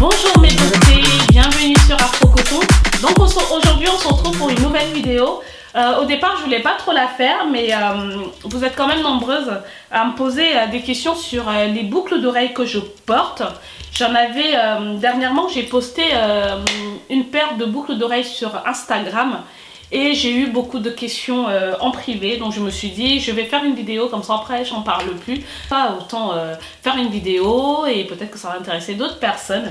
Bonjour mes beautés, bienvenue sur Afro Coton. Donc aujourd'hui on se retrouve pour une nouvelle vidéo. Au départ je voulais pas trop la faire, mais vous êtes quand même nombreuses à me poser des questions sur les boucles d'oreilles que je porte. J'en avais dernièrement, j'ai posté une paire de boucles d'oreilles sur Instagram. Et j'ai eu beaucoup de questions en privé, donc je me suis dit je vais faire une vidéo, comme ça après j'en parle plus. Pas autant faire une vidéo et peut-être que ça va intéresser d'autres personnes.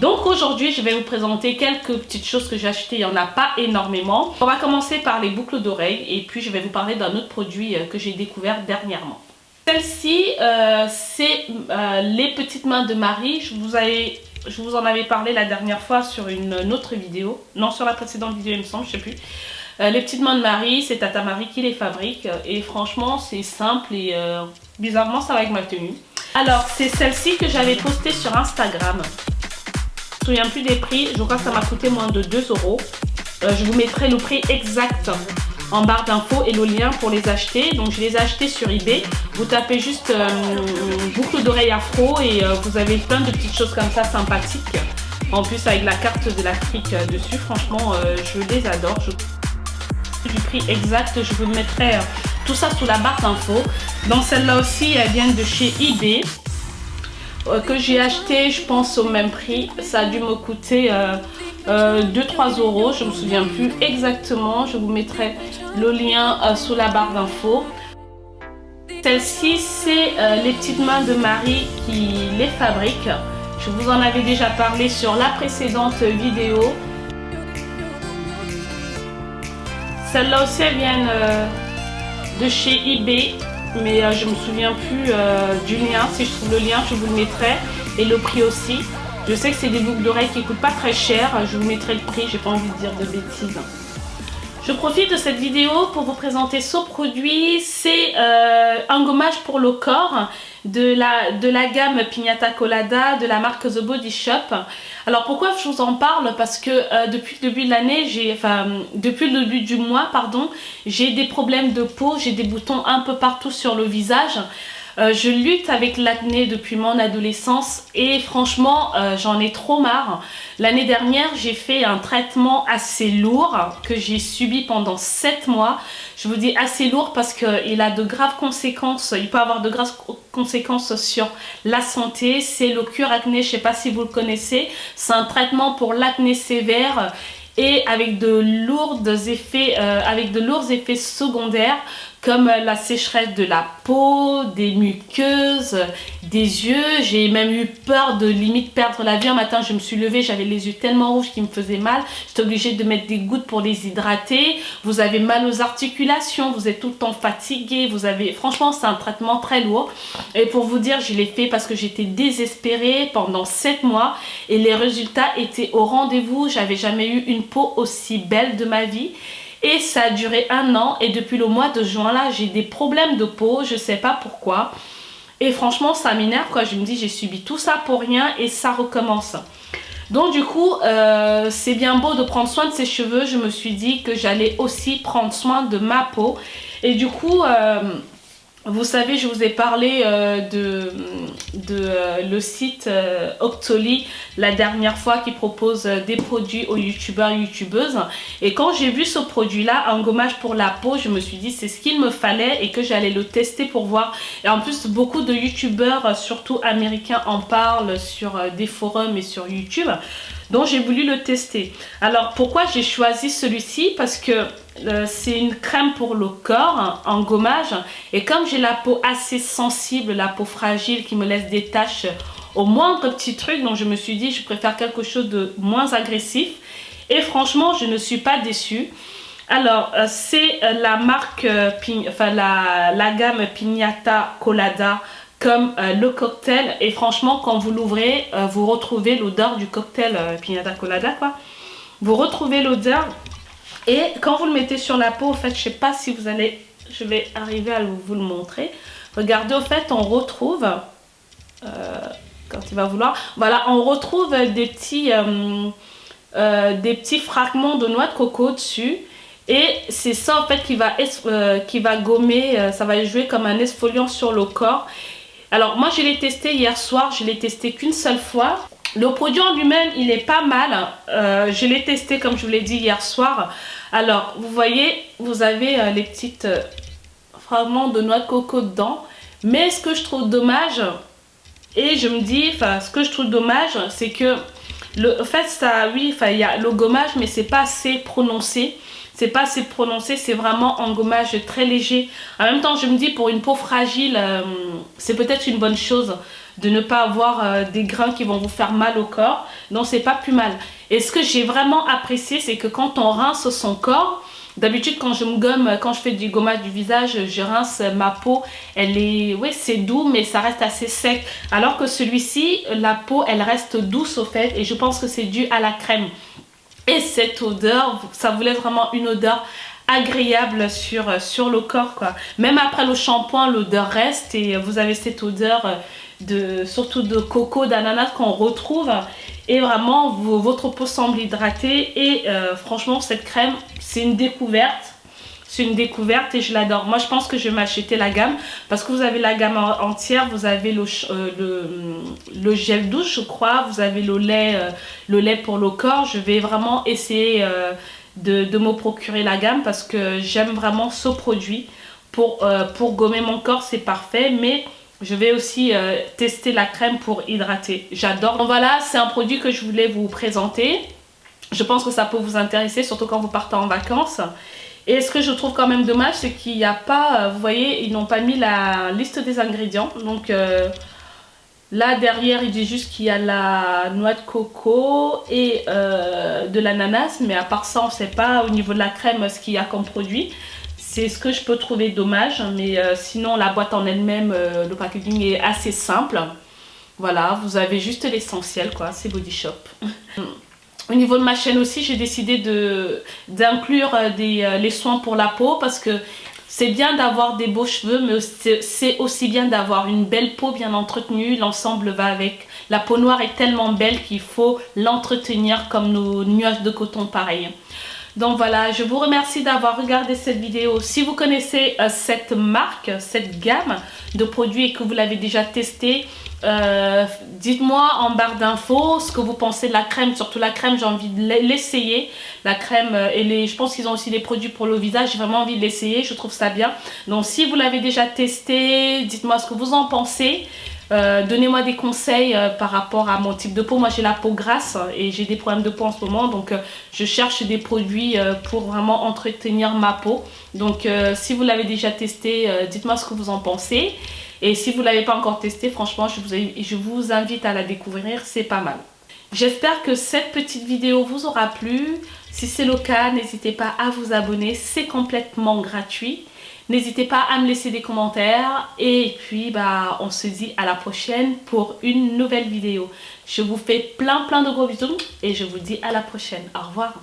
Donc aujourd'hui je vais vous présenter quelques petites choses que j'ai achetées, il n'y en a pas énormément. On va commencer par les boucles d'oreilles et puis je vais vous parler d'un autre produit que j'ai découvert dernièrement. Celle-ci c'est les petites mains de Marie. Je vous en avais parlé la dernière fois sur une autre vidéo. Non, sur la précédente vidéo il me semble, je sais plus. Les petites mains de Marie, c'est Tata Marie qui les fabrique. Et franchement, c'est simple et bizarrement, ça va avec ma tenue. Alors, c'est celle-ci que j'avais postée sur Instagram. Je ne me souviens plus des prix. Je crois que ça m'a coûté moins de 2 €. Je vous mettrai le prix exact en barre d'infos et le lien pour les acheter. Donc je les ai achetés sur eBay. Vous tapez juste boucle d'oreille afro et vous avez plein de petites choses comme ça sympathiques. En plus avec la carte de l'Afrique dessus, franchement je les adore. Du prix exact, je vous mettrai tout ça sous la barre d'infos. Donc celle-là aussi, elles viennent de chez eBay. Que j'ai acheté, je pense au même prix. Ça a dû me coûter 2-3 €, je ne me souviens plus exactement. Je vous mettrai le lien sous la barre d'infos. Celle-ci, c'est les petites mains de Marie qui les fabrique. Je vous en avais déjà parlé sur la précédente vidéo. Celles-là aussi, elles viennent de chez eBay. Mais je me souviens plus du lien. Si je trouve le lien, je vous le mettrai. Et le prix aussi. Je sais que c'est des boucles d'oreilles qui ne coûtent pas très cher. Je vous mettrai le prix. J'ai pas envie de dire de bêtises. Je profite de cette vidéo pour vous présenter ce produit. C'est un gommage pour le corps de la gamme Piñata Colada de la marque The Body Shop. Alors pourquoi je vous en parle? Parce que depuis le début de l'année, depuis le début du mois, pardon, j'ai des problèmes de peau, j'ai des boutons un peu partout sur le visage. Je lutte avec l'acné depuis mon adolescence et franchement j'en ai trop marre. L'année dernière j'ai fait un traitement assez lourd que j'ai subi pendant 7 mois. Je vous dis assez lourd parce qu'il a de graves conséquences, il peut avoir de graves conséquences sur la santé. C'est le Cure Acné, je ne sais pas si vous le connaissez. C'est un traitement pour l'acné sévère et avec de lourds effets secondaires comme la sécheresse de la peau, des muqueuses, des yeux. J'ai même eu peur de limite perdre la vue. Un matin je me suis levée, j'avais les yeux tellement rouges qui me faisaient mal. J'étais obligée de mettre des gouttes pour les hydrater. Vous avez mal aux articulations, vous êtes tout le temps fatigué. Franchement c'est un traitement très lourd. Et pour vous dire, je l'ai fait parce que j'étais désespérée pendant 7 mois. Et les résultats étaient au rendez-vous. J'avais jamais eu une peau aussi belle de ma vie. Et ça a duré 1 an et depuis le mois de juin là j'ai des problèmes de peau, je sais pas pourquoi. Et franchement ça m'énerve quoi, je me dis j'ai subi tout ça pour rien et ça recommence. Donc du coup c'est bien beau de prendre soin de ses cheveux, je me suis dit que j'allais aussi prendre soin de ma peau. Et du coup vous savez, je vous ai parlé le site Octoly la dernière fois qui propose des produits aux youtubeurs et youtubeuses. Et quand j'ai vu ce produit-là, un gommage pour la peau, je me suis dit c'est ce qu'il me fallait et que j'allais le tester pour voir. Et en plus, beaucoup de youtubeurs, surtout américains, en parlent sur des forums et sur YouTube. Donc j'ai voulu le tester. Alors pourquoi j'ai choisi celui-ci? Parce que c'est une crème pour le corps en gommage. Et comme j'ai la peau assez sensible, la peau fragile qui me laisse des taches au moindre petit truc, donc je me suis dit je préfère quelque chose de moins agressif. Et franchement je ne suis pas déçue. Alors c'est la marque, la gamme Piñata Colada comme le cocktail. Et franchement quand vous l'ouvrez vous retrouvez l'odeur du cocktail Piñata Colada quoi. Vous retrouvez l'odeur. Et quand vous le mettez sur la peau, en fait, je sais pas si vous allez, je vais arriver à vous le montrer. Regardez, au fait, on retrouve, quand il va vouloir, voilà, on retrouve des petits fragments de noix de coco dessus. Et c'est ça, en fait, qui va gommer, ça va jouer comme un exfoliant sur le corps. Alors moi je l'ai testé hier soir, je l'ai testé qu'une seule fois. Le produit en lui-même il est pas mal, je l'ai testé comme je vous l'ai dit hier soir. Alors vous voyez, vous avez les petites fragments de noix de coco dedans. Mais ce que je trouve dommage, et je me dis, enfin ce que je trouve dommage, c'est que en fait ça, oui, enfin il y a le gommage mais c'est pas assez prononcé. C'est pas assez prononcé, c'est vraiment un gommage très léger. En même temps, je me dis, pour une peau fragile, c'est peut-être une bonne chose de ne pas avoir des grains qui vont vous faire mal au corps. Donc, c'est pas plus mal. Et ce que j'ai vraiment apprécié, c'est que quand on rince son corps, d'habitude, quand je me gomme, quand je fais du gommage du visage, je rince ma peau. Elle est, oui, c'est doux, mais ça reste assez sec. Alors que celui-ci, la peau, elle reste douce au fait. Et je pense que c'est dû à la crème. Et cette odeur, ça vous laisse vraiment une odeur agréable sur le corps, quoi. Même après le shampoing, l'odeur reste et vous avez cette odeur surtout de coco, d'ananas qu'on retrouve. Et vraiment, votre peau semble hydratée. Et franchement, cette crème, c'est une découverte. C'est une découverte et je l'adore. Moi, je pense que je vais m'acheter la gamme parce que vous avez la gamme entière. Vous avez le gel douche, je crois. Vous avez le lait pour le corps. Je vais vraiment essayer de me procurer la gamme parce que j'aime vraiment ce produit. Pour gommer mon corps, c'est parfait. Mais je vais aussi tester la crème pour hydrater. J'adore. Donc voilà, c'est un produit que je voulais vous présenter. Je pense que ça peut vous intéresser, surtout quand vous partez en vacances. Et ce que je trouve quand même dommage, c'est qu'il n'y a pas, vous voyez, ils n'ont pas mis la liste des ingrédients. Donc là derrière, il dit juste qu'il y a la noix de coco et de l'ananas. Mais à part ça, on ne sait pas au niveau de la crème ce qu'il y a comme produit. C'est ce que je peux trouver dommage. Mais sinon, la boîte en elle-même, le packaging est assez simple. Voilà, vous avez juste l'essentiel, quoi. C'est Body Shop. Au niveau de ma chaîne aussi, j'ai décidé d'inclure les soins pour la peau parce que c'est bien d'avoir des beaux cheveux, mais c'est aussi bien d'avoir une belle peau bien entretenue. L'ensemble va avec. La peau noire est tellement belle qu'il faut l'entretenir comme nos nuages de coton pareil. Donc voilà, je vous remercie d'avoir regardé cette vidéo. Si vous connaissez cette marque, cette gamme de produits et que vous l'avez déjà testé, dites-moi en barre d'infos ce que vous pensez de la crème. Surtout la crème, j'ai envie de l'essayer. La crème et je pense qu'ils ont aussi des produits pour le visage. J'ai vraiment envie de l'essayer, je trouve ça bien. Donc si vous l'avez déjà testé, dites-moi ce que vous en pensez. Donnez-moi des conseils par rapport à mon type de peau. Moi j'ai la peau grasse et j'ai des problèmes de peau en ce moment, donc je cherche des produits pour vraiment entretenir ma peau. Donc si vous l'avez déjà testé, dites-moi ce que vous en pensez. Et si vous ne l'avez pas encore testé, franchement je vous invite à la découvrir, c'est pas mal. J'espère que cette petite vidéo vous aura plu. Si c'est le cas, n'hésitez pas à vous abonner, c'est complètement gratuit. N'hésitez pas à me laisser des commentaires et puis on se dit à la prochaine pour une nouvelle vidéo. Je vous fais plein de gros bisous et je vous dis à la prochaine. Au revoir.